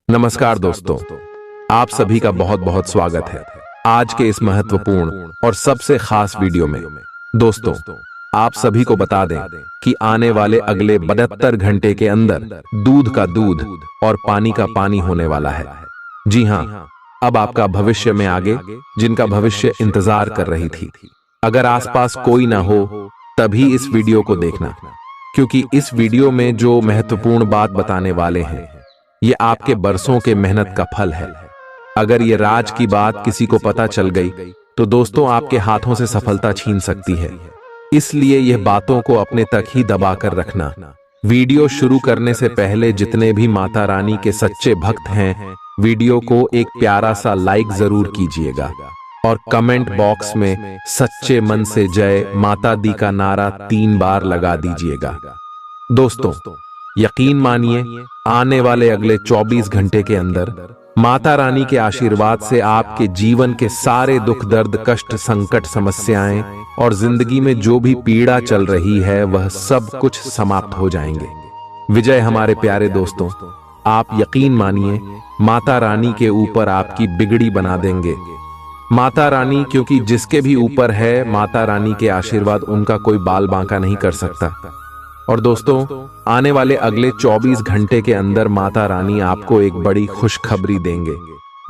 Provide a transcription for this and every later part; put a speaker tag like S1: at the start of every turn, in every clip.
S1: नमस्कार दोस्तों, आप सभी का बहुत बहुत स्वागत है आज के इस महत्वपूर्ण और सबसे खास वीडियो में। दोस्तों, आप सभी को बता दें कि आने वाले अगले 72 घंटे के अंदर दूध का दूध और पानी का पानी होने वाला है। जी हाँ, अब आपका भविष्य में आगे जिनका भविष्य इंतजार कर रही थी। अगर आसपास कोई ना हो तभी इस वीडियो को देखना, क्योंकि इस वीडियो में जो महत्वपूर्ण बात बताने वाले हैं ये आपके बरसों के मेहनत का फल है। अगर ये राज की बात किसी को पता चल गई तो दोस्तों आपके हाथों से सफलता छीन सकती है। इसलिए यह बातों को अपने तक ही दबा कर रखना। वीडियो शुरू करने से पहले जितने भी माता रानी के सच्चे भक्त हैं, वीडियो को एक प्यारा सा लाइक जरूर कीजिएगा और कमेंट बॉक्स में सच्चे मन से जय माता दी का नारा 3 बार लगा दीजिएगा। दोस्तों, यकीन मानिए, आने वाले अगले 24 घंटे के अंदर माता रानी के आशीर्वाद से आपके जीवन के सारे दुख दर्द कष्ट संकट समस्याएं और जिंदगी में जो भी पीड़ा चल रही है वह सब कुछ समाप्त हो जाएंगे। विजय हमारे प्यारे दोस्तों, आप यकीन मानिए, माता रानी के ऊपर आपकी बिगड़ी बना देंगे। माता रानी, क्योंकि जिसके भी ऊपर है माता रानी के आशीर्वाद, उनका कोई बाल बांका नहीं कर सकता। और दोस्तों, आने वाले अगले 24 घंटे के अंदर माता रानी आपको एक बड़ी खुशखबरी देंगे।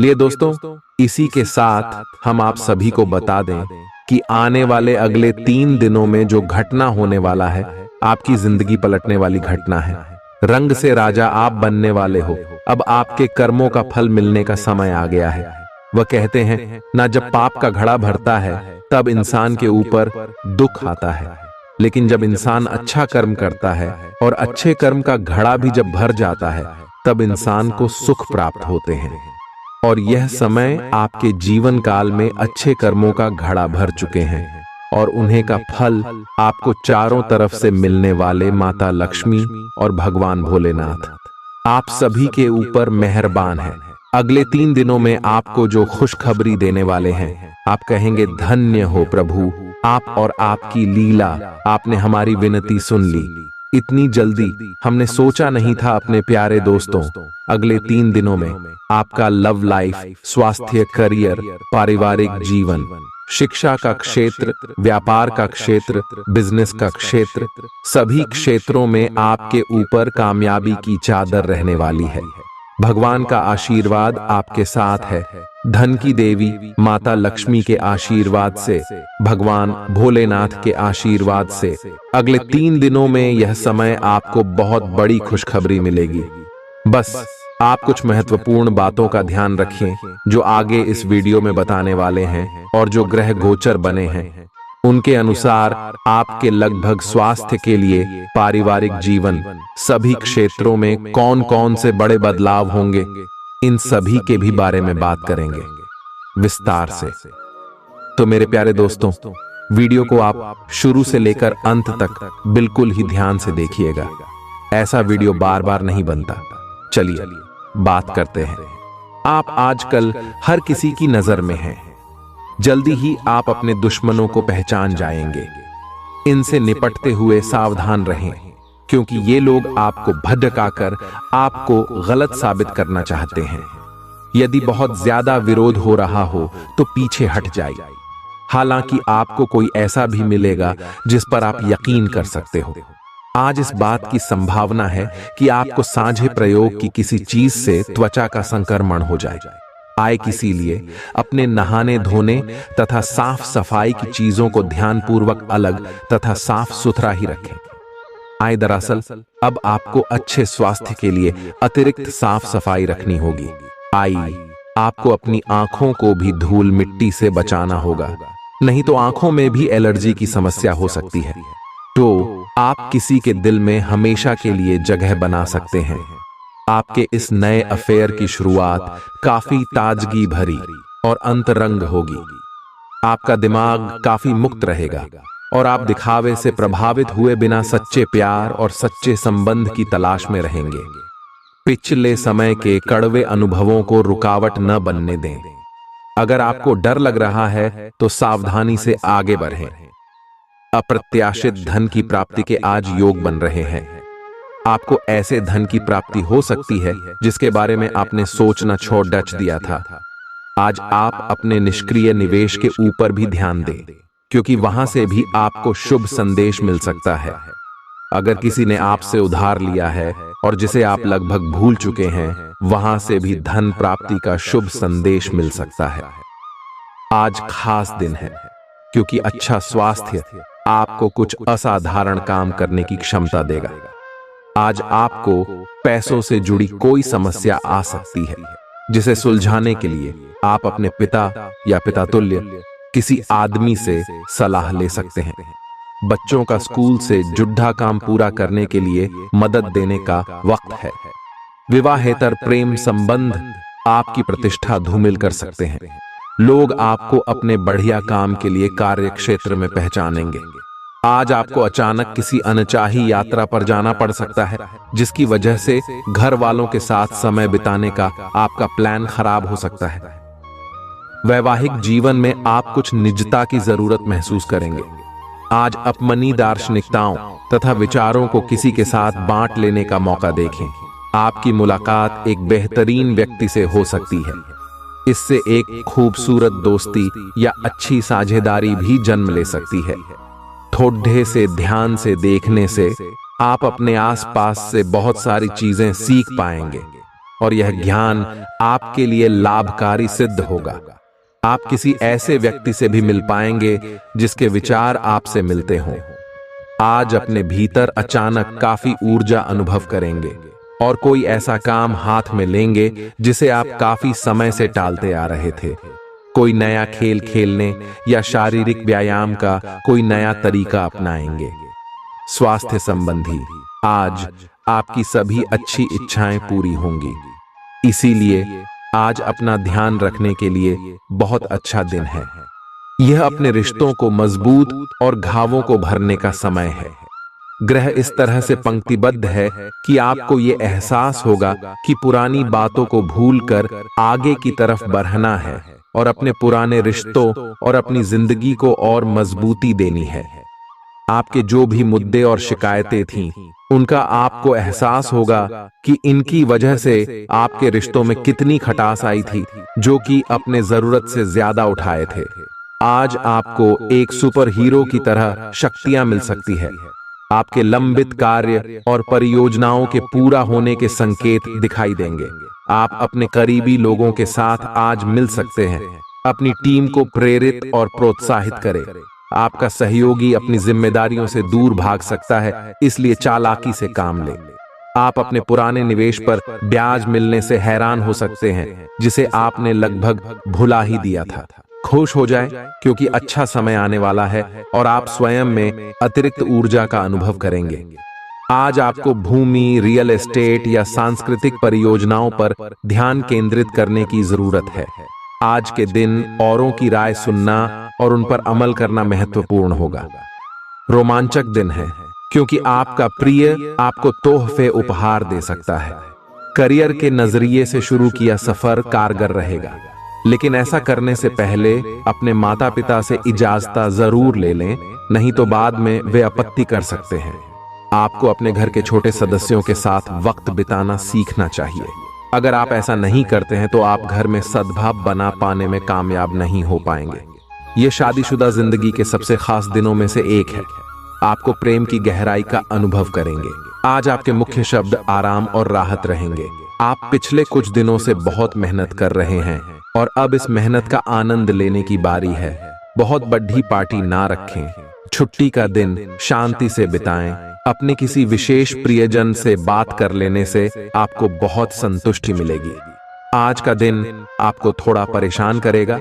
S1: लिए दोस्तों, इसी के साथ हम आप सभी को बता दें कि आने वाले अगले 3 दिनों में जो घटना होने वाला है, आपकी जिंदगी पलटने वाली घटना है। रंग से राजा आप बनने वाले हो। अब आपके कर्मों का फल मिलने का समय आ गया है। वह कहते हैं ना, जब पाप का घड़ा भरता है तब इंसान के ऊपर दुख आता है, लेकिन जब इंसान अच्छा कर्म करता है और अच्छे कर्म का घड़ा भी जब भर जाता है तब इंसान को सुख प्राप्त होते हैं। और यह समय आपके जीवन काल में अच्छे कर्मों का घड़ा भर चुके हैं और उन्हें का फल आपको चारों तरफ से मिलने वाले माता लक्ष्मी और भगवान भोलेनाथ आप सभी के ऊपर मेहरबान है। अगले 3 दिनों में आपको जो खुशखबरी देने वाले हैं, आप कहेंगे धन्य हो प्रभु, आप और आपकी लीला, आपने हमारी विनती सुन ली। इतनी जल्दी हमने सोचा नहीं था। अपने प्यारे दोस्तों, अगले 3 दिनों में आपका लव लाइफ, स्वास्थ्य, करियर, पारिवारिक जीवन, शिक्षा का क्षेत्र, व्यापार का क्षेत्र, बिजनेस का क्षेत्र, सभी क्षेत्रों में आपके ऊपर कामयाबी की चादर रहने वाली है। भगवान का आशीर्वाद आपके साथ है। धन की देवी माता लक्ष्मी के आशीर्वाद से, भगवान भोलेनाथ के आशीर्वाद से अगले 3 दिनों में यह समय आपको बहुत बड़ी खुशखबरी मिलेगी। बस आप कुछ महत्वपूर्ण बातों का ध्यान रखें जो आगे इस वीडियो में बताने वाले हैं, और जो ग्रह गोचर बने हैं उनके अनुसार आपके लगभग स्वास्थ्य के लिए, पारिवारिक जीवन, सभी क्षेत्रों में कौन कौन से बड़े बदलाव होंगे, इन सभी के भी बारे में बात करेंगे विस्तार से। तो मेरे प्यारे दोस्तों, वीडियो को आप शुरू से लेकर अंत तक बिल्कुल ही ध्यान से देखिएगा। ऐसा वीडियो बार बार नहीं बनता। चलिए बात करते हैं। आप आजकल हर किसी की नजर में हैं। जल्दी ही आप अपने दुश्मनों को पहचान जाएंगे। इनसे निपटते हुए सावधान रहें, क्योंकि ये लोग आपको भटकाकर आपको गलत साबित करना चाहते हैं। यदि बहुत ज्यादा विरोध हो रहा हो तो पीछे हट जाइए। हालांकि आपको कोई ऐसा भी मिलेगा जिस पर आप यकीन कर सकते हो। आज इस बात की संभावना है कि आपको साझे प्रयोग की किसी चीज से त्वचा का संक्रमण हो जाए। आए किसी लिए अपने नहाने धोने तथा साफ सफाई की चीजों को ध्यानपूर्वक अलग तथा साफ सुथरा ही रखें। आए दरअसल अब आपको अच्छे स्वास्थ्य के लिए अतिरिक्त साफ सफाई रखनी होगी। आई आपको अपनी आंखों को भी धूल मिट्टी से बचाना होगा, नहीं तो आंखों में भी एलर्जी की समस्या हो सकती है। तो आप किसी के दिल में हमेशा के लिए जगह बना सकते हैं। आपके इस नए अफेयर की शुरुआत काफी ताजगी भरी और अंतरंग होगी। आपका दिमाग काफी मुक्त रहेगा और आप दिखावे से प्रभावित हुए बिना सच्चे प्यार और सच्चे संबंध की तलाश में रहेंगे। पिछले समय के कड़वे अनुभवों को रुकावट न बनने दें। अगर आपको डर लग रहा है तो सावधानी से आगे बढ़ें। अप्रत्याशित धन की प्राप्ति के आज योग बन रहे हैं। आपको ऐसे धन की प्राप्ति हो सकती है जिसके बारे में आपने सोचना छोड़ दिया था। आज आप अपने निष्क्रिय निवेश के ऊपर भी ध्यान दें, क्योंकि वहां से भी आपको शुभ संदेश मिल सकता है। अगर किसी ने आपसे उधार लिया है और जिसे आप लगभग भूल चुके हैं, वहां से भी धन प्राप्ति का शुभ संदेश मिल सकता है। आज खास दिन है, क्योंकि अच्छा स्वास्थ्य आपको कुछ असाधारण काम करने की क्षमता देगा। आज आपको पैसों से जुड़ी कोई समस्या आ सकती है, जिसे सुलझाने के लिए आप अपने पिता या पिता तुल्य किसी आदमी से सलाह ले सकते हैं। बच्चों का स्कूल से जुड़ा काम पूरा करने के लिए मदद देने का वक्त है। विवाहेतर प्रेम संबंध आपकी प्रतिष्ठा धूमिल कर सकते हैं। लोग आपको अपने बढ़िया काम के लिए कार्य क्षेत्र में पहचानेंगे। आज आपको अचानक किसी अनचाही यात्रा पर जाना पड़ सकता है, जिसकी वजह से घर वालों के साथ समय बिताने का आपका प्लान खराब हो सकता है। वैवाहिक जीवन में आप कुछ निजता की जरूरत महसूस करेंगे। आज अपनी दार्शनिकताओं तथा विचारों को किसी के साथ बांट लेने का मौका देखें। आपकी मुलाकात एक बेहतरीन व्यक्ति से हो सकती है। इससे एक खूबसूरत दोस्ती या अच्छी साझेदारी भी जन्म ले सकती है। थोड़े से ध्यान से देखने से आप अपने आसपास से बहुत सारी चीजें सीख पाएंगे और यह ज्ञान आपके लिए लाभकारी सिद्ध होगा। आप किसी ऐसे व्यक्ति से भी मिल पाएंगे जिसके विचार आपसे मिलते हों। आज अपने भीतर अचानक काफी ऊर्जा अनुभव करेंगे और कोई ऐसा काम हाथ में लेंगे जिसे आप काफी समय से टालते आ रहे थे। कोई नया खेल खेलने या शारीरिक व्यायाम का कोई नया तरीका अपनाएंगे। स्वास्थ्य संबंधी आज आपकी सभी अच्छी इच्छाएं पूरी होंगी। इसीलिए आज अपना ध्यान रखने के लिए बहुत अच्छा दिन है। यह अपने रिश्तों को मजबूत और घावों को भरने का समय है। ग्रह इस तरह से पंक्तिबद्ध है कि आपको ये एहसास होगा कि पुरानी बातों को भूलकर आगे की तरफ बढ़ना है और अपने पुराने रिश्तों और अपनी जिंदगी को और मजबूती देनी है। आपके जो भी मुद्दे और शिकायतें थीं, उनका आपको एहसास होगा कि इनकी वजह से आपके रिश्तों में कितनी खटास आई थी, जो कि अपने जरूरत से ज्यादा उठाए थे। आज आपको एक सुपर हीरो की तरह शक्तियां मिल सकती है। आपके लंबित कार्य और परियोजनाओं के पूरा होने के संकेत दिखाई देंगे। आप अपने करीबी लोगों के साथ आज मिल सकते हैं। अपनी टीम को प्रेरित और प्रोत्साहित करें। आपका सहयोगी अपनी जिम्मेदारियों से दूर भाग सकता है, इसलिए चालाकी से काम लें। आप अपने पुराने निवेश पर ब्याज मिलने से हैरान हो सकते हैं, जिसे आपने लगभग भुला ही दिया था। खुश हो जाएं, क्योंकि अच्छा समय आने वाला है और आप स्वयं में अतिरिक्त ऊर्जा का अनुभव करेंगे। आज आपको भूमि, रियल एस्टेट या सांस्कृतिक परियोजनाओं पर ध्यान केंद्रित करने की जरूरत है। आज के दिन औरों की राय सुनना और उन पर अमल करना महत्वपूर्ण होगा। रोमांचक दिन है, क्योंकि आपका प्रिय आपको तोहफे उपहार दे सकता है। करियर के नजरिए से शुरू किया सफर कारगर रहेगा, लेकिन ऐसा करने से पहले अपने माता पिता से इजाजत जरूर ले लें, नहीं तो बाद में वे आपत्ति कर सकते हैं। आपको अपने घर के छोटे सदस्यों के साथ वक्त बिताना सीखना चाहिए। अगर आप ऐसा नहीं करते हैं तो आप घर में सद्भाव बना पाने में कामयाब नहीं हो पाएंगे। ये शादीशुदा जिंदगी के सबसे खास दिनों में से एक है। आपको प्रेम की गहराई का अनुभव करेंगे। आज आपके मुख्य शब्द आराम और राहत रहेंगे। आप पिछले कुछ दिनों से बहुत मेहनत कर रहे हैं और अब इस मेहनत का आनंद लेने की बारी है। बहुत बड़ी पार्टी ना रखें। छुट्टी का दिन शांति से बिताएं। अपने किसी विशेष प्रियजन से बात कर लेने से आपको बहुत संतुष्टि मिलेगी। आज का दिन आपको थोड़ा परेशान करेगा।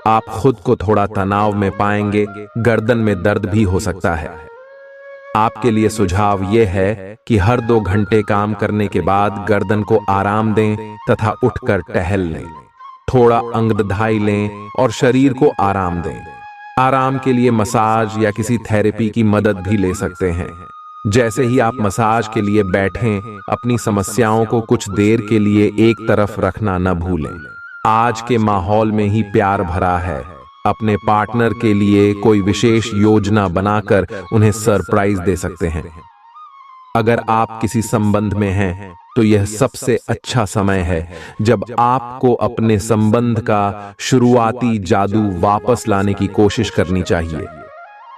S1: आप खुद को थोड़ा तनाव में पाएंगे। गर्दन में दर्द भी हो सकता है। आपके लिए सुझाव यह है कि हर 2 घंटे काम करने के बाद गर्दन को आराम दें तथा उठकर टहल लें। थोड़ा अंगदाई लें और शरीर को आराम दें। आराम के लिए मसाज या किसी थेरेपी की मदद भी ले सकते हैं। जैसे ही आप मसाज के लिए बैठें, अपनी समस्याओं को कुछ देर के लिए एक तरफ रखना न भूलें। आज के माहौल में ही प्यार भरा है। अपने पार्टनर के लिए कोई विशेष योजना बनाकर उन्हें सरप्राइज दे सकते हैं। अगर आप किसी संबंध में हैं तो यह सबसे अच्छा समय है जब आपको अपने संबंध का शुरुआती जादू वापस लाने की कोशिश करनी चाहिए।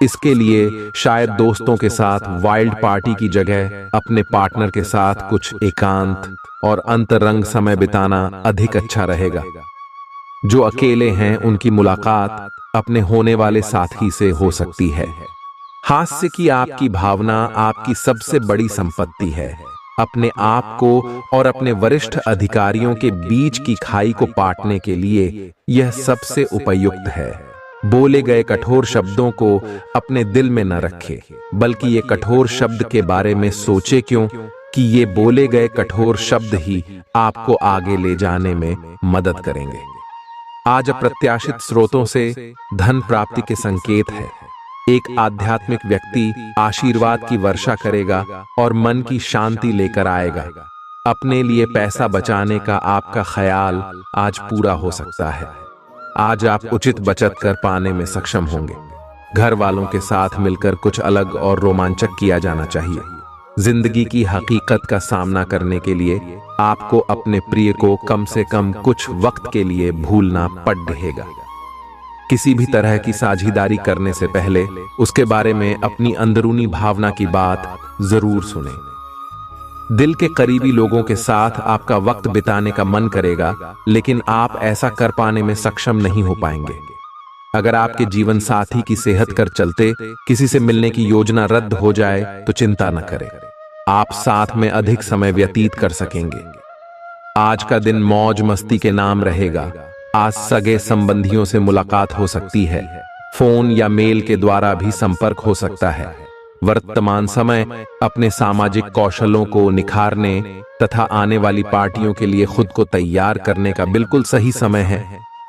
S1: इसके लिए शायद दोस्तों के साथ वाइल्ड पार्टी की जगह अपने पार्टनर के साथ कुछ एकांत और अंतरंग समय बिताना अधिक अच्छा रहेगा। जो अकेले हैं उनकी मुलाकात अपने होने वाले साथी से हो सकती है। हास्य की आपकी भावना आपकी सबसे बड़ी संपत्ति है। अपने आप को और अपने वरिष्ठ अधिकारियों के बीच की खाई को पाटने के लिए यह सबसे उपयुक्त है। बोले गए कठोर शब्दों को अपने दिल में न रखें, बल्कि ये कठोर शब्द के बारे में सोचे, क्यों कि ये बोले गए कठोर शब्द ही आपको आगे ले जाने में मदद करेंगे। आज अप्रत्याशित स्रोतों से धन प्राप्ति के संकेत है। एक आध्यात्मिक व्यक्ति आशीर्वाद की वर्षा करेगा और मन की शांति लेकर आएगा। अपने लिए पैसा बचाने का आपका ख्याल आज पूरा हो सकता है। आज आप उचित बचत कर पाने में सक्षम होंगे। घर वालों के साथ मिलकर कुछ अलग और रोमांचक किया जाना चाहिए। जिंदगी की हकीकत का सामना करने के लिए आपको अपने प्रिय को कम से कम कुछ वक्त के लिए भूलना पड़ रहेगा। किसी भी तरह की साझेदारी करने से पहले उसके बारे में अपनी अंदरूनी भावना की बात जरूर सुनें। दिल के करीबी लोगों के साथ आपका वक्त बिताने का मन करेगा, लेकिन आप ऐसा कर पाने में सक्षम नहीं हो पाएंगे। अगर आपके जीवन साथी की सेहत कर चलते किसी से मिलने की योजना रद्द हो जाए तो चिंता न करें, आप साथ में अधिक समय व्यतीत कर सकेंगे। आज का दिन मौज मस्ती के नाम रहेगा। आज सगे संबंधियों से मुलाकात हो सकती है। फोन या मेल के द्वारा भी संपर्क हो सकता है। वर्तमान समय अपने सामाजिक कौशलों को निखारने तथा आने वाली पार्टियों के लिए खुद को तैयार करने का बिल्कुल सही समय है।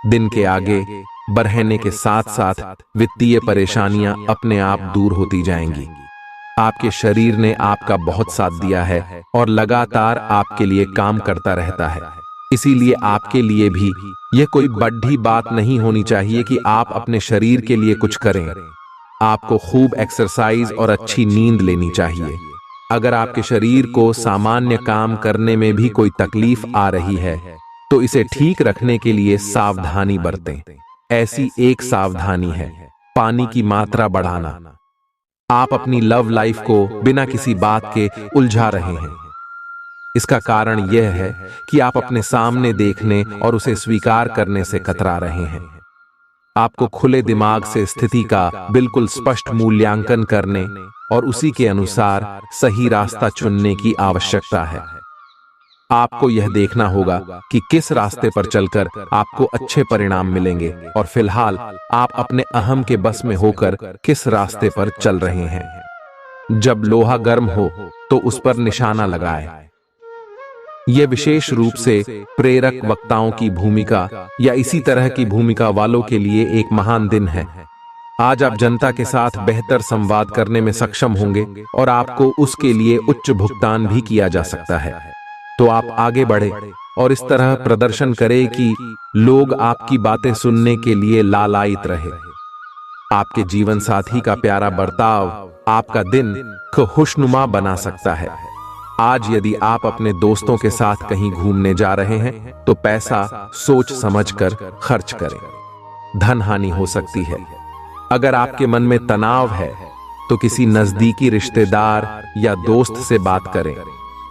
S1: दिन के आगे बढ़ने के साथ साथ वित्तीय परेशानियां अपने आप दूर होती जाएंगी। आपके शरीर ने आपका बहुत साथ दिया है और लगातार आपके लिए काम करता रहता है। इसीलिए आपके लिए भी यह कोई बड़ी बात नहीं होनी चाहिए कि आप अपने शरीर के लिए कुछ करें। आपको खूब एक्सरसाइज और अच्छी नींद लेनी चाहिए। अगर आपके शरीर को सामान्य काम करने में भी कोई तकलीफ आ रही है तो इसे ठीक रखने के लिए सावधानी बरतें। ऐसी एक सावधानी है पानी की मात्रा बढ़ाना। आप अपनी लव लाइफ को बिना किसी बात के उलझा रहे हैं। इसका कारण यह है कि आप अपने सामने देखने और उसे स्वीकार करने से कतरा रहे हैं। आपको खुले दिमाग से स्थिति का बिल्कुल स्पष्ट मूल्यांकन करने और उसी के अनुसार सही रास्ता चुनने की आवश्यकता है। आपको यह देखना होगा कि किस रास्ते पर चलकर आपको अच्छे परिणाम मिलेंगे और फिलहाल आप अपने अहम के बस में होकर किस रास्ते पर चल रहे हैं। जब लोहा गर्म हो तो उस पर निशाना लगाएं। यह विशेष रूप से प्रेरक वक्ताओं की भूमिका या इसी तरह की भूमिका वालों के लिए एक महान दिन है। आज आप जनता के साथ बेहतर संवाद करने में सक्षम होंगे और आपको उसके लिए उच्च भुगतान भी किया जा सकता है। तो आप आगे बढ़े और इस तरह प्रदर्शन करें कि लोग आपकी बातें सुनने के लिए लालायित रहे। आपके जीवन साथी का प्यारा बर्ताव आपका दिन को खुशनुमा बना सकता है। आज यदि आप अपने दोस्तों के साथ कहीं घूमने जा रहे हैं तो पैसा सोच समझकर खर्च करें। धन हानि हो सकती है। अगर आपके मन में तनाव है तो किसी नजदीकी रिश्तेदार या दोस्त से बात करें।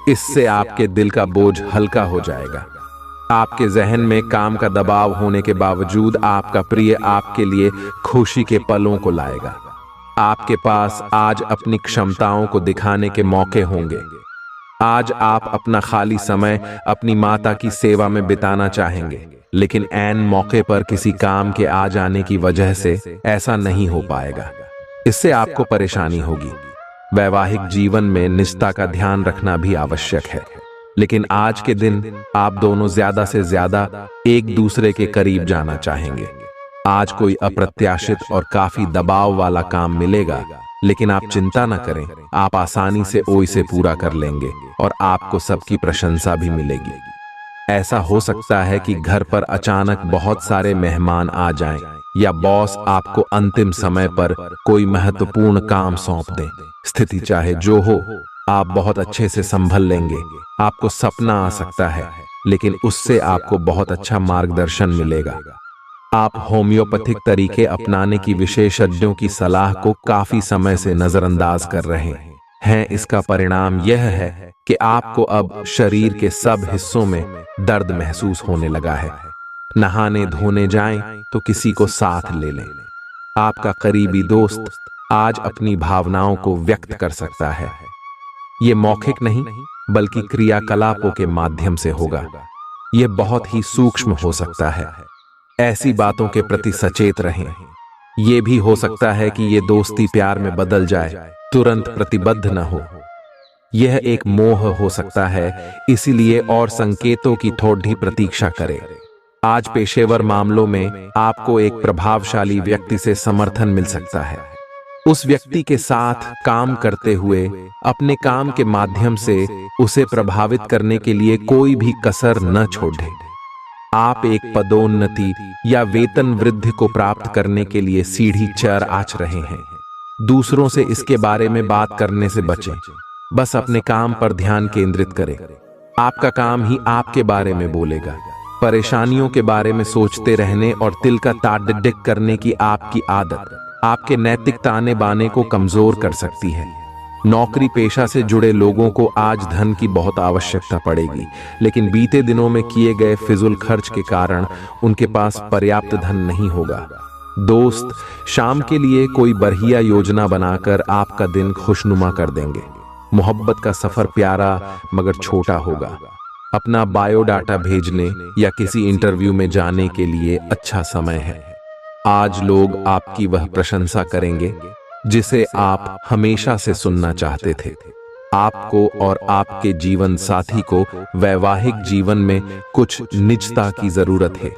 S1: इससे आपके दिल का बोझ हल्का हो जाएगा। आपके जहन में काम का दबाव होने के बावजूद आपका प्रिय आपके लिए खुशी के पलों को लाएगा। आपके पास आज अपनी क्षमताओं को दिखाने के मौके होंगे। आज आप अपना खाली समय अपनी माता की सेवा में बिताना चाहेंगे, लेकिन ऐन मौके पर किसी काम के आ जाने की वजह से ऐसा नहीं हो पाएगा। इससे आपको परेशानी होगी। वैवाहिक जीवन में निष्ठा का ध्यान रखना भी आवश्यक है, लेकिन आज के दिन आप दोनों ज्यादा से ज्यादा एक दूसरे के करीब जाना चाहेंगे। आज कोई अप्रत्याशित और काफी दबाव वाला काम मिलेगा, लेकिन आप चिंता न करें, आप आसानी से इसे पूरा कर लेंगे और आपको सबकी प्रशंसा भी मिलेगी। ऐसा हो सकता है कि घर पर अचानक बहुत सारे मेहमान आ जाएं या बॉस आपको अंतिम समय पर कोई महत्वपूर्ण काम सौंप दें। स्थिति चाहे जो हो, आप बहुत अच्छे से संभल लेंगे। आपको सपना आ सकता है, लेकिन उससे आपको बहुत अच्छा मार्गदर्शन मिलेगा। आप होम्योपैथिक तरीके अपनाने की विशेषज्ञों की सलाह को काफी समय से नजरअंदाज कर रहे हैं। इसका परिणाम यह है कि आपको अब शरीर के सब हिस्सों में दर्द महसूस होने लगा है। नहाने धोने जाएं तो किसी को साथ ले लें। आपका करीबी दोस्त आज अपनी भावनाओं को व्यक्त कर सकता है। ये मौखिक नहीं, बल्कि क्रियाकलापों के माध्यम से होगा। यह बहुत ही सूक्ष्म हो सकता है। ऐसी बातों के प्रति सचेत रहें। यह भी हो सकता है कि ये दोस्ती प्यार में बदल जाए, तुरंत प्रतिबद्ध न हो। यह एक मोह हो सकता है, इसीलिए और संकेतों की थोड़ी प्रतीक्षा करें। आज पेशेवर मामलों में आपको एक प्रभावशाली व्यक्ति से समर्थन मिल सकता है। उस व्यक्ति के साथ काम करते हुए अपने काम के माध्यम से उसे प्रभावित करने के लिए कोई भी कसर न छोड़ें। आप एक पदोन्नति या वेतन वृद्धि को प्राप्त करने के लिए सीढ़ी चढ़ आच रहे हैं। दूसरों से इसके बारे में बात करने से बचें। बस अपने काम पर ध्यान केंद्रित करें। आपका काम ही आपके बारे में बोलेगा। परेशानियों के बारे में सोचते रहने और तिल का ताड़ करने की आपकी आदत आपके नैतिक ताने बाने को कमजोर कर सकती है। नौकरी पेशा से जुड़े लोगों को आज धन की बहुत आवश्यकता पड़ेगी, लेकिन बीते दिनों में किए गए फिजूल खर्च के कारण उनके पास पर्याप्त धन नहीं होगा। दोस्त शाम के लिए कोई बढ़िया योजना बनाकर आपका दिन खुशनुमा कर देंगे। मोहब्बत का सफर प्यारा मगर छोटा होगा। अपना बायोडाटा भेजने या किसी इंटरव्यू में जाने के लिए अच्छा समय है। आज लोग आपकी वह प्रशंसा करेंगे जिसे आप हमेशा से सुनना चाहते थे। आपको और आपके जीवन साथी को वैवाहिक जीवन में कुछ निजता की जरूरत है।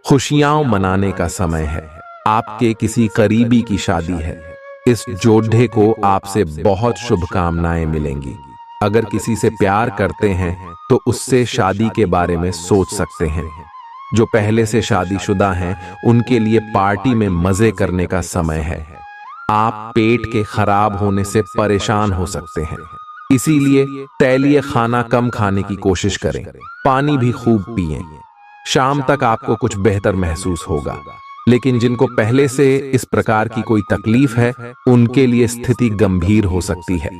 S1: खुशियां मनाने का समय है। आपके किसी करीबी की शादी है। इस जोड़े को आपसे बहुत शुभकामनाएं मिलेंगी। अगर किसी से प्यार करते हैं तो उससे शादी के बारे में सोच सकते हैं। जो पहले से शादीशुदा हैं उनके लिए पार्टी में मजे करने का समय है। आप पेट के खराब होने से परेशान हो सकते हैं, इसीलिए तैलीय खाना कम खाने की कोशिश करें। पानी भी खूब पिएं। शाम तक आपको कुछ बेहतर महसूस होगा, लेकिन जिनको पहले से इस प्रकार की कोई तकलीफ है उनके लिए स्थिति गंभीर हो सकती है।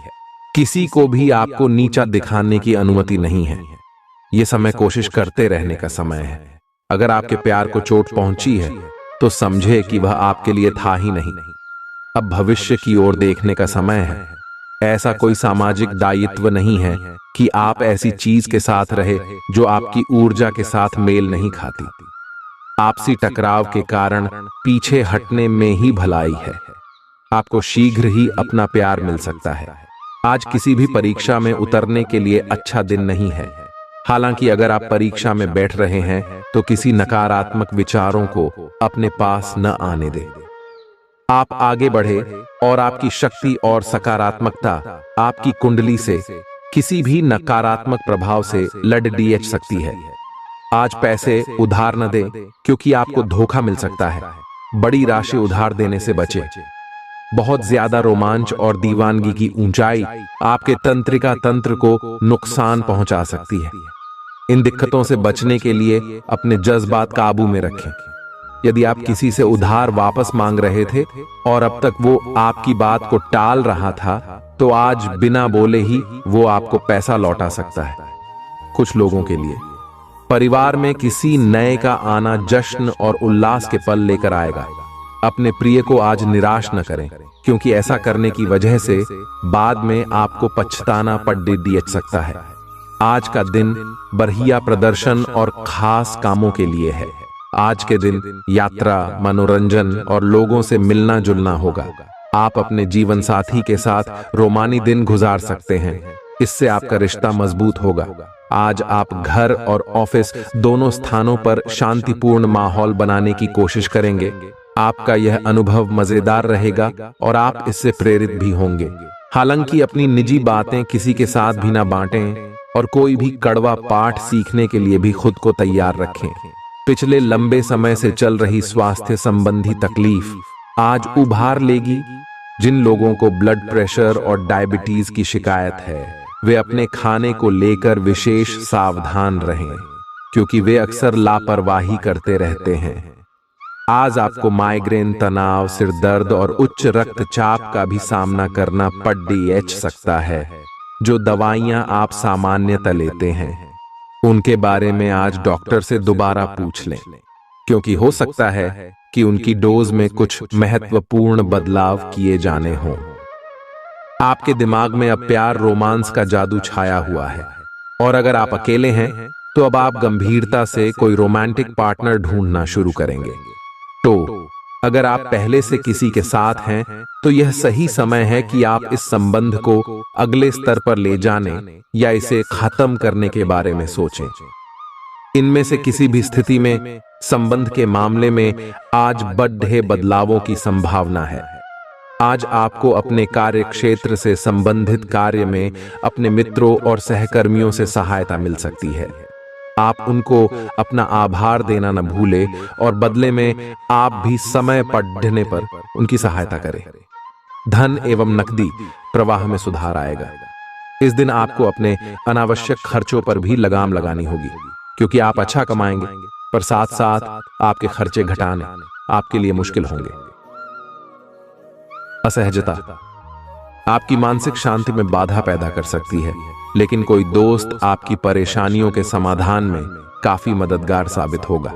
S1: किसी को भी आपको नीचा दिखाने की अनुमति नहीं है। यह समय कोशिश करते रहने का समय है। अगर आपके प्यार को चोट पहुंची है तो समझे कि वह आपके लिए था ही नहीं। अब भविष्य की ओर देखने का समय है। ऐसा कोई सामाजिक दायित्व नहीं है कि आप ऐसी चीज के साथ रहे जो आपकी ऊर्जा के साथ मेल नहीं खाती। आपसी टकराव के कारण पीछे हटने में ही भलाई है। आपको शीघ्र ही अपना प्यार मिल सकता है। आज किसी भी परीक्षा में उतरने के लिए अच्छा दिन नहीं है। हालांकि अगर आप परीक्षा में बैठ रहे हैं तो किसी नकारात्मक विचारों को अपने पास न आने दें। आप आगे बढ़े और आपकी शक्ति और सकारात्मकता आपकी कुंडली से किसी भी नकारात्मक प्रभाव से लड़ सकती है। आज पैसे उधार न दें, क्योंकि आपको धोखा मिल सकता है। बड़ी राशि उधार देने से बचें। बहुत ज्यादा रोमांच और दीवानगी की ऊंचाई आपके तंत्रिका तंत्र को नुकसान पहुंचा सकती है। इन दिक्कतों से बचने के लिए अपने जज्बात काबू में रखें। यदि आप किसी से उधार वापस मांग रहे थे और अब तक वो आपकी बात को टाल रहा था, तो आज बिना बोले ही वो आपको पैसा लौटा सकता है। कुछ लोगों के लिए परिवार में किसी नए का आना जश्न और उल्लास के पल लेकर आएगा। अपने प्रिय को आज निराश न करें, क्योंकि ऐसा करने की वजह से बाद में आपको पछताना पड़ सकता है। आज का दिन बढ़िया प्रदर्शन और खास कामों के लिए है। आज के दिन यात्रा, मनोरंजन और लोगों से मिलना जुलना होगा। आप अपने जीवन साथी के साथ रोमानी दिन गुजार सकते हैं। इससे आपका रिश्ता मजबूत होगा। आज आप घर और ऑफिस दोनों स्थानों पर शांतिपूर्ण माहौल बनाने की कोशिश करेंगे। आपका यह अनुभव मजेदार रहेगा और आप इससे प्रेरित भी होंगे। हालांकि अपनी निजी बातें किसी के साथ भी ना बांटें और कोई भी कड़वा पाठ सीखने के लिए भी खुद को तैयार रखें। पिछले लंबे समय से चल रही स्वास्थ्य संबंधी तकलीफ आज उभार लेगी। जिन लोगों को ब्लड प्रेशर और डायबिटीज की शिकायत है, वे अपने खाने को लेकर विशेष सावधान रहें, क्योंकि वे अक्सर लापरवाही करते रहते हैं। आज आपको माइग्रेन, तनाव, सिर दर्द और उच्च रक्तचाप का भी सामना करना पड़ सकता है। जो दवाइयां आप सामान्यतः लेते हैं, उनके बारे में आज डॉक्टर से दोबारा पूछ लें, क्योंकि हो सकता है कि उनकी डोज में कुछ महत्वपूर्ण बदलाव किए जाने हों। आपके दिमाग में अब प्यार, रोमांस का जादू छाया हुआ है, और अगर आप अकेले हैं तो अब आप गंभीरता से कोई रोमांटिक पार्टनर ढूंढना शुरू करेंगे। तो अगर आप पहले से किसी के साथ हैं तो यह सही समय है कि आप इस संबंध को अगले स्तर पर ले जाने या इसे खत्म करने के बारे में सोचें। इनमें से किसी भी स्थिति में संबंध के मामले में आज बड़े बदलावों की संभावना है। आज आपको अपने कार्य क्षेत्र से संबंधित कार्य में अपने मित्रों और सहकर्मियों से सहायता मिल सकती है। आप उनको अपना आभार देना न भूलें और बदले में आप भी समय पड़ने पर उनकी सहायता करें। धन एवं नकदी प्रवाह में सुधार आएगा। इस दिन आपको अपने अनावश्यक खर्चों पर भी लगाम लगानी होगी, क्योंकि आप अच्छा कमाएंगे, पर साथ साथ आपके खर्चे घटाने आपके लिए मुश्किल होंगे। असहजता आपकी मानसिक शांति में बाधा पैदा कर सकती है, लेकिन कोई दोस्त आपकी परेशानियों के समाधान में काफी मददगार साबित होगा।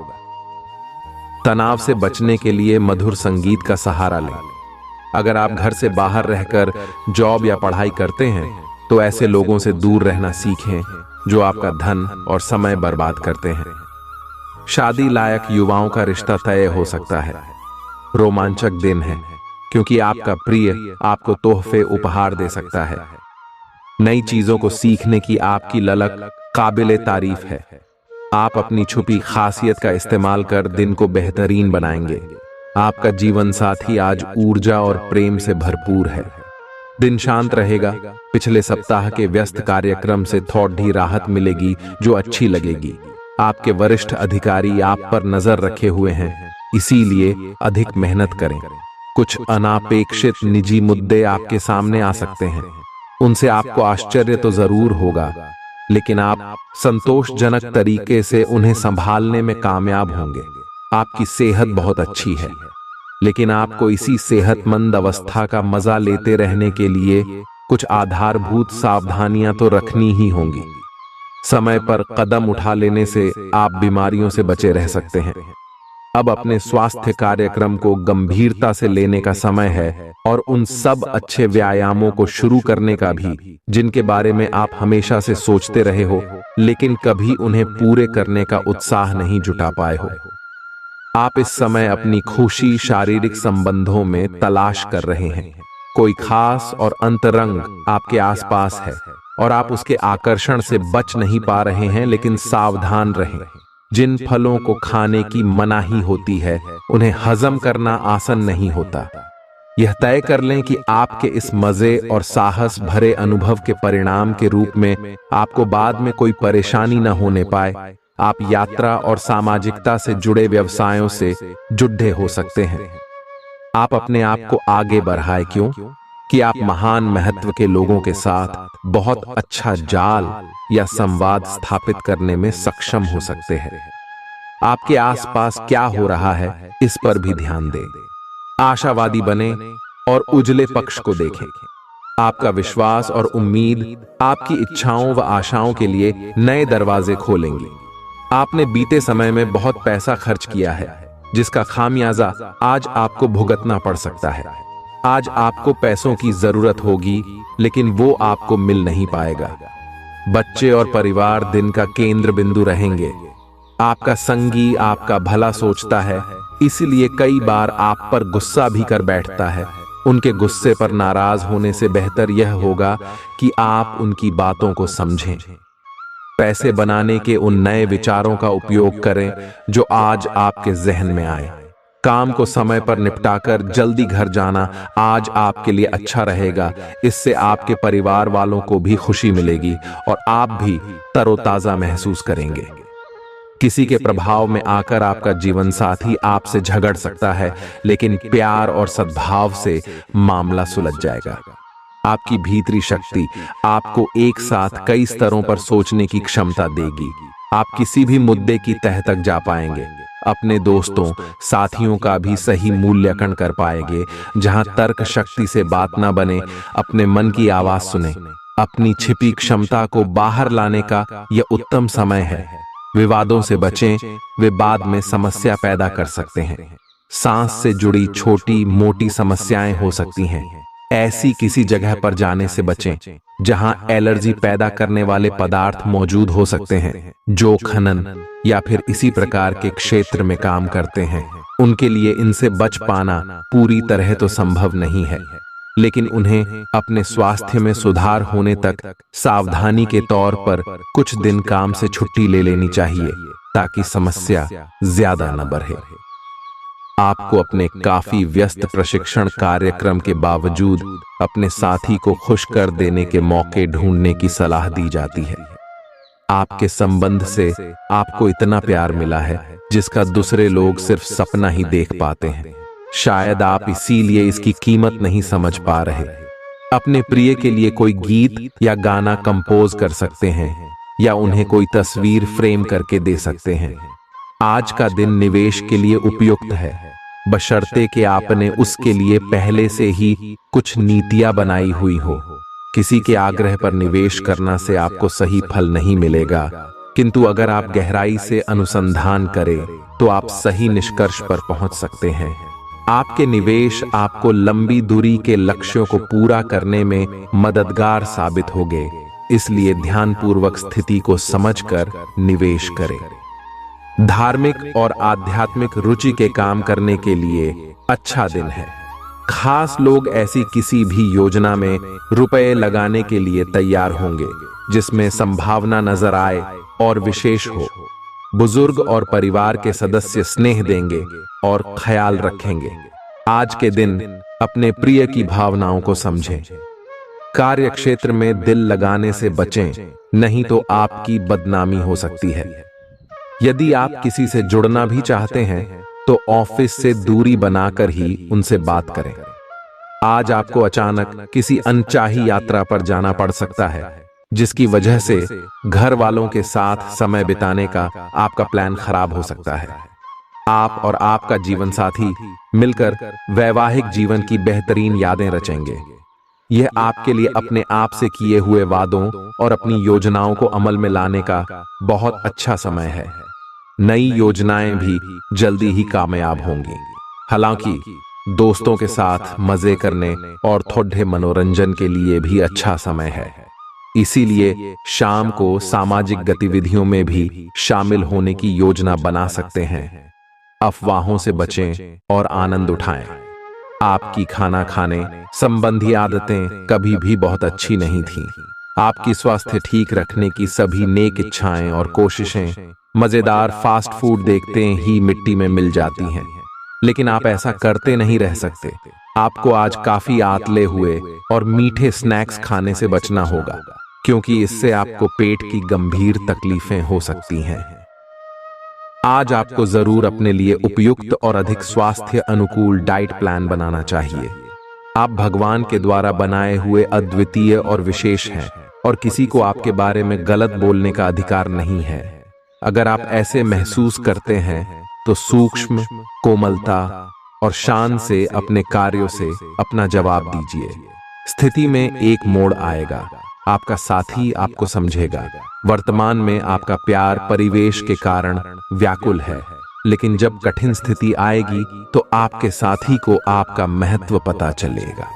S1: तनाव से बचने के लिए मधुर संगीत का सहारा लें। अगर आप घर से बाहर रहकर जॉब या पढ़ाई करते हैं तो ऐसे लोगों से दूर रहना सीखें जो आपका धन और समय बर्बाद करते हैं। शादी लायक युवाओं का रिश्ता तय हो सकता है। रोमांचक दिन है, क्योंकि आपका प्रिय आपको तोहफे उपहार दे सकता है। नई चीजों को सीखने की आपकी ललक काबिले तारीफ है। आप अपनी छुपी खासियत का इस्तेमाल कर दिन को बेहतरीन बनाएंगे। आपका जीवन साथी आज ऊर्जा और प्रेम से भरपूर है। दिन शांत रहेगा। पिछले सप्ताह के व्यस्त कार्यक्रम से थोड़ी राहत मिलेगी जो अच्छी लगेगी। आपके वरिष्ठ अधिकारी आप पर नजर रखे हुए हैं, इसीलिए अधिक मेहनत करें। कुछ अनापेक्षित निजी मुद्दे आपके सामने आ सकते हैं। उनसे आपको आश्चर्य तो जरूर होगा, लेकिन आप संतोषजनक तरीके से उन्हें संभालने में कामयाब होंगे। आपकी सेहत बहुत अच्छी है, लेकिन आपको इसी सेहतमंद अवस्था का मजा लेते रहने के लिए कुछ आधारभूत सावधानियां तो रखनी ही होंगी। समय पर कदम उठा लेने से आप बीमारियों से बचे रह सकते हैं। अब अपने स्वास्थ्य कार्यक्रम को गंभीरता से लेने का समय है और उन सब अच्छे व्यायामों को शुरू करने का भी जिनके बारे में आप हमेशा से सोचते रहे हो, लेकिन कभी उन्हें पूरे करने का उत्साह नहीं जुटा पाए हो। आप इस समय अपनी खुशी शारीरिक संबंधों में तलाश कर रहे हैं। कोई खास और अंतरंग आपके आसपास है और आप उसके आकर्षण से बच नहीं पा रहे हैं, लेकिन सावधान रहें। जिन फलों को खाने की मनाही होती है उन्हें हजम करना आसान नहीं होता। यह तय कर लें कि आपके इस मजे और साहस भरे अनुभव के परिणाम के रूप में आपको बाद में कोई परेशानी न होने पाए। आप यात्रा और सामाजिकता से जुड़े व्यवसायों से जुड़े हो सकते हैं। आप अपने आप को आगे बढ़ाएं, क्यों कि आप महान महत्व के लोगों के साथ बहुत अच्छा जाल या संवाद स्थापित करने में सक्षम हो सकते हैं। आपके आसपास क्या हो रहा है इस पर भी ध्यान दें। आशावादी बने और उजले पक्ष को देखें। आपका विश्वास और उम्मीद आपकी इच्छाओं व आशाओं के लिए नए दरवाजे खोलेंगी। आपने बीते समय में बहुत पैसा खर्च किया है, जिसका खामियाजा आज आपको भुगतना पड़ सकता है। आज आपको पैसों की जरूरत होगी, लेकिन वो आपको मिल नहीं पाएगा। बच्चे और परिवार दिन का केंद्र बिंदु रहेंगे। आपका संगी आपका भला सोचता है, इसलिए कई बार आप पर गुस्सा भी कर बैठता है। उनके गुस्से पर नाराज होने से बेहतर यह होगा कि आप उनकी बातों को समझें। पैसे बनाने के उन नए विचारों का उपयोग करें जो आज आपके जहन में आए। काम को समय पर निपटाकर जल्दी घर जाना आज आपके लिए अच्छा रहेगा। इससे आपके परिवार वालों को भी खुशी मिलेगी और आप भी तरोताजा महसूस करेंगे। किसी के प्रभाव में आकर आपका जीवन साथी आपसे झगड़ सकता है, लेकिन प्यार और सद्भाव से मामला सुलझ जाएगा। आपकी भीतरी शक्ति आपको एक साथ कई स्तरों पर सोचने की क्षमता देगी। आप किसी भी मुद्दे की तह तक जा पाएंगे। अपने दोस्तों साथियों का भी सही मूल्यांकन कर पाएंगे। जहां तर्क शक्ति से बात ना बने, अपने मन की आवाज सुने। अपनी छिपी क्षमता को बाहर लाने का यह उत्तम समय है। विवादों से बचें, वे बाद में समस्या पैदा कर सकते हैं। सांस से जुड़ी छोटी मोटी समस्याएं हो सकती हैं। ऐसी किसी जगह पर जाने से बचें जहां एलर्जी पैदा करने वाले पदार्थ मौजूद हो सकते हैं। जो खनन या फिर इसी प्रकार के क्षेत्र में काम करते हैं, उनके लिए इनसे बच पाना पूरी तरह तो संभव नहीं है, लेकिन उन्हें अपने स्वास्थ्य में सुधार होने तक सावधानी के तौर पर कुछ दिन काम से छुट्टी ले लेनी चाहिए, ताकि समस्या ज्यादा न बढ़े। आपको अपने काफी व्यस्त प्रशिक्षण कार्यक्रम के बावजूद अपने साथी को खुश कर देने के मौके ढूंढने की सलाह दी जाती है। आपके संबंध से आपको इतना प्यार मिला है जिसका दूसरे लोग सिर्फ सपना ही देख पाते हैं। शायद आप इसीलिए इसकी कीमत नहीं समझ पा रहे। अपने प्रिय के लिए कोई गीत या गाना कंपोज कर सकते हैं, या उन्हें कोई तस्वीर फ्रेम करके दे सकते हैं। आज का दिन निवेश के लिए उपयुक्त है, बशर्ते कि आपने उसके लिए पहले से ही कुछ नीतियां बनाई हुई हो। किसी के आग्रह पर निवेश करना से आपको सही फल नहीं मिलेगा, किंतु अगर आप गहराई से अनुसंधान करें तो आप सही निष्कर्ष पर पहुंच सकते हैं। आपके निवेश आपको लंबी दूरी के लक्ष्यों को पूरा करने में मददगार साबित होंगे, इसलिए ध्यानपूर्वक स्थिति को समझकर निवेश करें। धार्मिक और आध्यात्मिक रुचि के काम करने के लिए अच्छा दिन है। खास लोग ऐसी किसी भी योजना में रुपए लगाने के लिए तैयार होंगे जिसमें संभावना नजर आए और विशेष हो। बुजुर्ग और परिवार के सदस्य स्नेह देंगे और ख्याल रखेंगे। आज के दिन अपने प्रिय की भावनाओं को समझें। कार्य क्षेत्र में दिल लगाने से बचें, नहीं तो आपकी बदनामी हो सकती है। यदि आप किसी से जुड़ना भी चाहते हैं तो ऑफिस से दूरी बनाकर ही उनसे बात करें। आज आपको अचानक किसी अनचाही यात्रा पर जाना पड़ सकता है, जिसकी वजह से घर वालों के साथ समय बिताने का आपका प्लान खराब हो सकता है। आप और आपका जीवन साथी मिलकर वैवाहिक जीवन की बेहतरीन यादें रचेंगे। यह आपके लिए अपने आप से किए हुए वादों और अपनी योजनाओं को अमल में लाने का बहुत अच्छा समय है। नई योजनाएं भी जल्दी ही कामयाब होंगी। हालांकि दोस्तों के साथ मजे करने और थोड़े मनोरंजन के लिए भी अच्छा समय है। इसीलिए शाम को सामाजिक गतिविधियों में भी शामिल होने की योजना बना सकते हैं। अफवाहों से बचें और आनंद उठाएं। आपकी खाना खाने संबंधी आदतें कभी भी बहुत अच्छी नहीं थीं। आपकी स्वास्थ्य ठीक रखने की सभी नेक इच्छाएं और कोशिशें मजेदार फास्ट फूड देखते ही मिट्टी में मिल जाती हैं। लेकिन आप ऐसा करते नहीं रह सकते। आपको आज काफी आतले हुए और मीठे स्नैक्स खाने से बचना होगा, क्योंकि इससे आपको पेट की गंभीर तकलीफें हो सकती हैं। आज आपको जरूर अपने लिए उपयुक्त और अधिक स्वास्थ्य अनुकूल डाइट प्लान बनाना चाहिए। आप भगवान के द्वारा बनाए हुए अद्वितीय और विशेष हैं, और किसी को आपके बारे में गलत बोलने का अधिकार नहीं है। अगर आप ऐसे महसूस करते हैं तो सूक्ष्म, कोमलता और शान से अपने कार्यों से अपना जवाब दीजिए। स्थिति में एक मोड़ आएगा, आपका साथी आपको समझेगा। वर्तमान में आपका प्यार परिवेश के कारण व्याकुल है, लेकिन जब कठिन स्थिति आएगी तो आपके साथी को आपका महत्व पता चलेगा।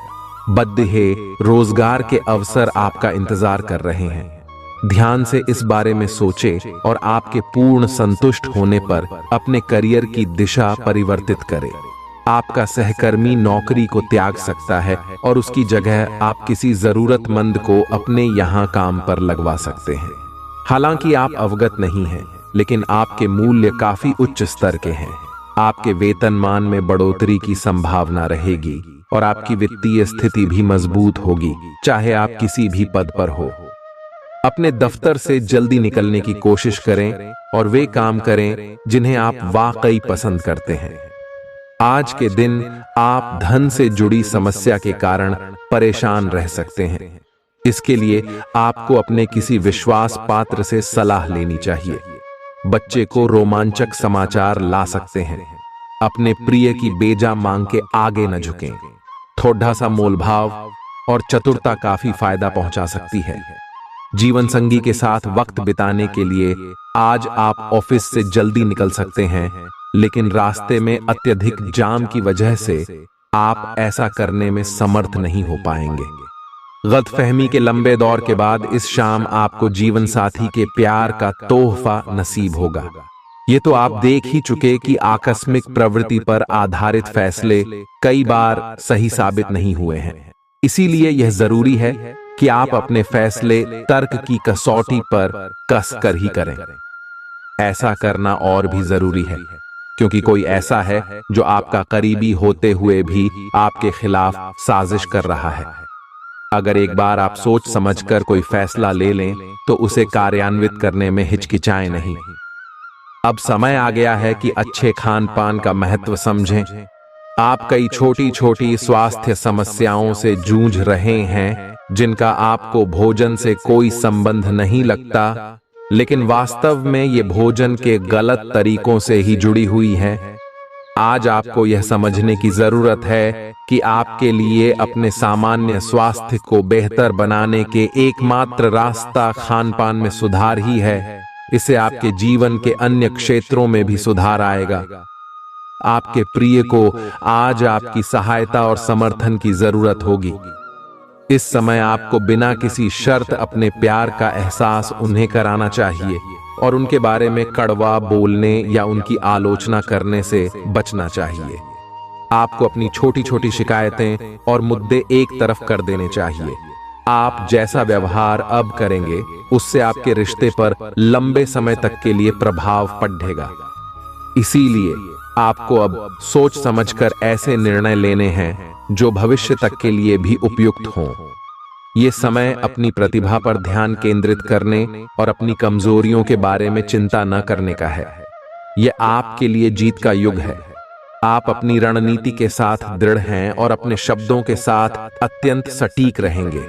S1: बद्दे रोजगार के अवसर आपका इंतजार कर रहे हैं। ध्यान से इस बारे में सोचें और आपके पूर्ण संतुष्ट होने पर अपने करियर की दिशा परिवर्तित करें। आपका सहकर्मी नौकरी को त्याग सकता है और उसकी जगह आप किसी जरूरतमंद को अपने यहाँ काम पर लगवा सकते हैं। हालांकि आप अवगत नहीं हैं, लेकिन आपके मूल्य काफी उच्च स्तर के हैं। आपके वेतनमान में बढ़ोतरी की संभावना रहेगी और आपकी वित्तीय स्थिति भी मजबूत होगी, चाहे आप किसी भी पद पर हो। अपने दफ्तर से जल्दी निकलने की कोशिश करें और वे काम करें जिन्हें आप वाकई पसंद करते हैं। आज के दिन आप धन से जुड़ी समस्या के कारण परेशान रह सकते हैं। इसके लिए आपको अपने किसी विश्वास पात्र से सलाह लेनी चाहिए। बच्चे को रोमांचक समाचार ला सकते हैं। अपने प्रिय की बेजा मांग के आगे न झुकें। थोड़ा सा मोलभाव और चतुरता काफी फायदा पहुंचा सकती है। जीवन संगी के साथ वक्त बिताने के लिए आज आप ऑफिस से जल्दी निकल सकते हैं, लेकिन रास्ते में अत्यधिक जाम की वजह से आप ऐसा करने में समर्थ नहीं हो पाएंगे। गलतफहमी के लंबे दौर के बाद इस शाम आपको जीवन साथी के प्यार का तोहफा नसीब होगा। ये तो आप देख ही चुके कि आकस्मिक प्रवृत्ति पर आधारित फैसले कई बार सही साबित नहीं हुए हैं। इसीलिए यह जरूरी है कि आप अपने फैसले तर्क की कसौटी पर कस कर ही करें। ऐसा करना और भी जरूरी है क्योंकि कोई ऐसा है जो आपका करीबी होते हुए भी आपके खिलाफ साजिश कर रहा है। अगर एक बार आप सोच समझकर कोई फैसला ले लें तो उसे कार्यान्वित करने में हिचकिचाएं नहीं। अब समय आ गया है कि अच्छे खान पान का महत्व समझें। आप कई छोटी छोटी स्वास्थ्य समस्याओं से जूझ रहे हैं जिनका आपको भोजन से कोई संबंध नहीं लगता, लेकिन वास्तव में ये भोजन के गलत तरीकों से ही जुड़ी हुई है। आज आपको यह समझने की जरूरत है कि आपके लिए अपने सामान्य स्वास्थ्य को बेहतर बनाने के एकमात्र रास्ता खान पान में सुधार ही है। इससे आपके जीवन के अन्य क्षेत्रों में भी सुधार आएगा। आपके प्रिय को आज आपकी सहायता और समर्थन की जरूरत होगी। इस समय आपको बिना किसी शर्त अपने प्यार का एहसास उन्हें कराना चाहिए और उनके बारे में कड़वा बोलने या उनकी आलोचना करने से बचना चाहिए। आपको अपनी छोटी छोटी शिकायतें और मुद्दे एक तरफ कर देने चाहिए। आप जैसा व्यवहार अब करेंगे उससे आपके रिश्ते पर लंबे समय तक के लिए प्रभाव पड़ेगा। इसीलिए आपको अब सोच समझकर ऐसे निर्णय लेने हैं जो भविष्य तक के लिए भी उपयुक्त हों। ये समय अपनी प्रतिभा पर ध्यान केंद्रित करने और अपनी कमजोरियों के बारे में चिंता न करने का है। यह आपके लिए जीत का युग है। आप अपनी रणनीति के साथ दृढ़ हैं और अपने शब्दों के साथ अत्यंत सटीक रहेंगे।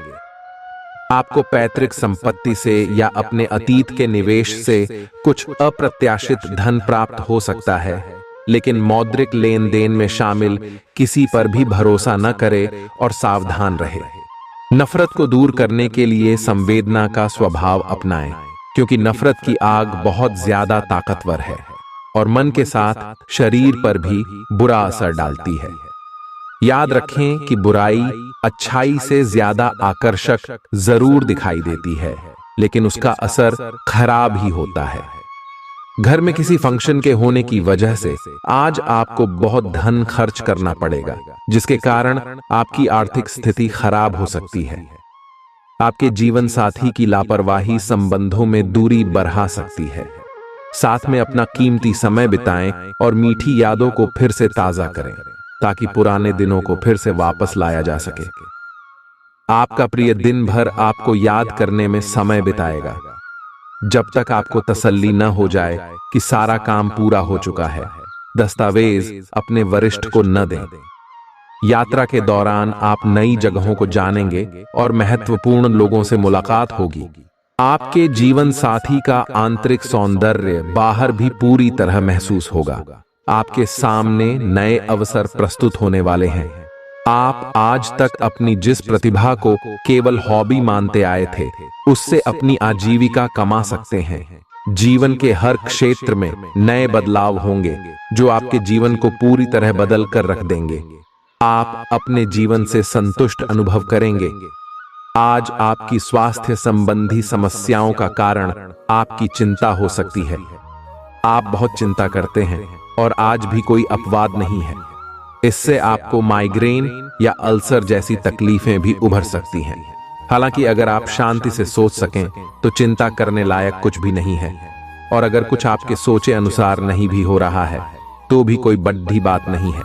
S1: आपको पैतृक संपत्ति से या अपने अतीत के निवेश से कुछ अप्रत्याशित धन प्राप्त हो सकता है, लेकिन मौद्रिक लेन देन में शामिल किसी पर भी भरोसा न करे और सावधान रहे। नफरत को दूर करने के लिए संवेदना का स्वभाव अपनाएं, क्योंकि नफरत की आग बहुत ज्यादा ताकतवर है और मन के साथ शरीर पर भी बुरा असर डालती है। याद रखें कि बुराई अच्छाई से ज्यादा आकर्षक जरूर दिखाई देती है, लेकिन उसका असर खराब ही होता है। घर में किसी फंक्शन के होने की वजह से आज आपको बहुत धन खर्च करना पड़ेगा, जिसके कारण आपकी आर्थिक स्थिति खराब हो सकती है। आपके जीवन साथी की लापरवाही संबंधों में दूरी बढ़ा सकती है। साथ में अपना कीमती समय बिताएं और मीठी यादों को फिर से ताजा करें, ताकि पुराने दिनों को फिर से वापस लाया जा सके। आपका प्रिय दिन भर आपको याद करने में समय बिताएगा, जब तक आपको तसल्ली न हो जाए कि सारा काम पूरा हो चुका है। दस्तावेज अपने वरिष्ठ को न दें। यात्रा के दौरान आप नई जगहों को जानेंगे और महत्वपूर्ण लोगों से मुलाकात होगी। आपके जीवन साथी का आंतरिक सौंदर्य बाहर भी पूरी तरह महसूस होगा। आपके सामने नए अवसर प्रस्तुत होने वाले हैं। आप आज तक अपनी जिस प्रतिभा को केवल हॉबी मानते आए थे, उससे अपनी आजीविका कमा सकते हैं। जीवन के हर क्षेत्र में नए बदलाव होंगे जो आपके जीवन को पूरी तरह बदल कर रख देंगे। आप अपने जीवन से संतुष्ट अनुभव करेंगे। आज आपकी स्वास्थ्य संबंधी समस्याओं का कारण आपकी चिंता हो सकती है। आप बहुत चिंता करते हैं और आज भी कोई अपवाद नहीं है। इससे आपको माइग्रेन या अल्सर जैसी तकलीफें भी उभर सकती हैं। हालांकि अगर आप शांति से सोच सकें तो चिंता करने लायक कुछ भी नहीं है, और अगर कुछ आपके सोचे अनुसार नहीं भी हो रहा है तो भी कोई बड़ी बात नहीं है।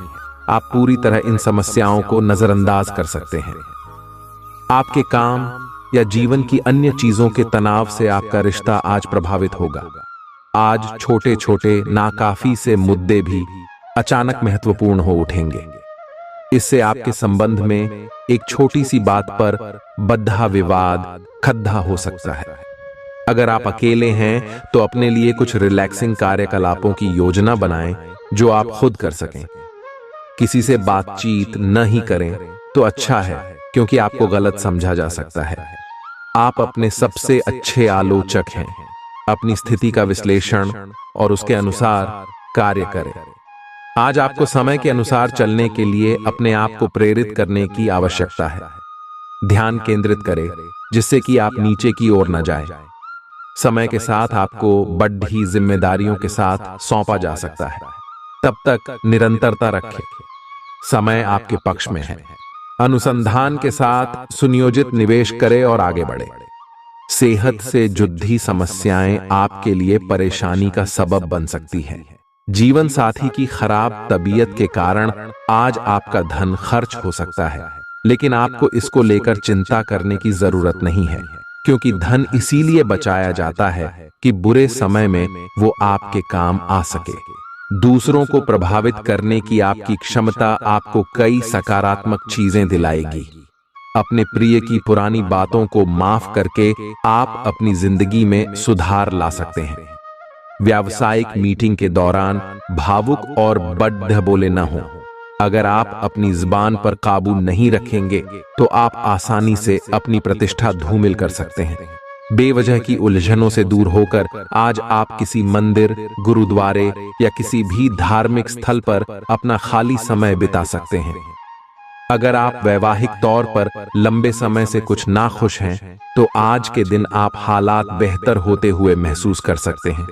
S1: आप पूरी तरह इन समस्याओं को नजरअंदाज कर सकते हैं। आपके काम या जीवन की अन्य चीजों के तनाव से आपका रिश्ता आज प्रभावित होगा। आज छोटे छोटे नाकाफी से मुद्दे भी अचानक महत्वपूर्ण हो उठेंगे। इससे आपके संबंध में एक छोटी सी बात पर बद्धा विवाद खद्दा हो सकता है। अगर आप अकेले हैं तो अपने लिए कुछ रिलैक्सिंग कार्यकलापों की योजना बनाएं जो आप खुद कर सकें। किसी से बातचीत न ही करें तो अच्छा है, क्योंकि आपको गलत समझा जा सकता है। आप अपने सबसे अच्छे आलोचक हैं। अपनी स्थिति का विश्लेषण और उसके अनुसार कार्य करें। आज आपको समय के अनुसार चलने के लिए अपने आप को प्रेरित करने की आवश्यकता है। ध्यान केंद्रित करें जिससे कि आप नीचे की ओर न जाएं। समय के साथ आपको बढ़ी जिम्मेदारियों के साथ सौंपा जा सकता है। तब तक निरंतरता रखें। समय आपके पक्ष में है। अनुसंधान के साथ सुनियोजित निवेश करें और आगे बढ़े। सेहत से जुड़ी समस्याएं आपके लिए परेशानी का सबब बन सकती हैं। जीवन साथी की खराब तबीयत के कारण आज आपका धन खर्च हो सकता है, लेकिन आपको इसको लेकर चिंता करने की जरूरत नहीं है, क्योंकि धन इसीलिए बचाया जाता है कि बुरे समय में वो आपके काम आ सके। दूसरों को प्रभावित करने की आपकी क्षमता आपको कई सकारात्मक चीजें दिलाएगी। अपने प्रिय की पुरानी बातों को माफ करके आप अपनी जिंदगी में सुधार ला सकते हैं। व्यावसायिक मीटिंग के दौरान भावुक और बड्ढ बोले न हो। अगर आप अपनी जुबान पर काबू नहीं रखेंगे तो आप आसानी से अपनी प्रतिष्ठा धूमिल कर सकते हैं। बेवजह की उलझनों से दूर होकर आज आप किसी मंदिर, गुरुद्वारे या किसी भी धार्मिक स्थल पर अपना खाली समय बिता सकते हैं। अगर आप वैवाहिक तौर पर लंबे समय से कुछ नाखुश हैं तो आज के दिन आप हालात बेहतर होते हुए महसूस कर सकते हैं।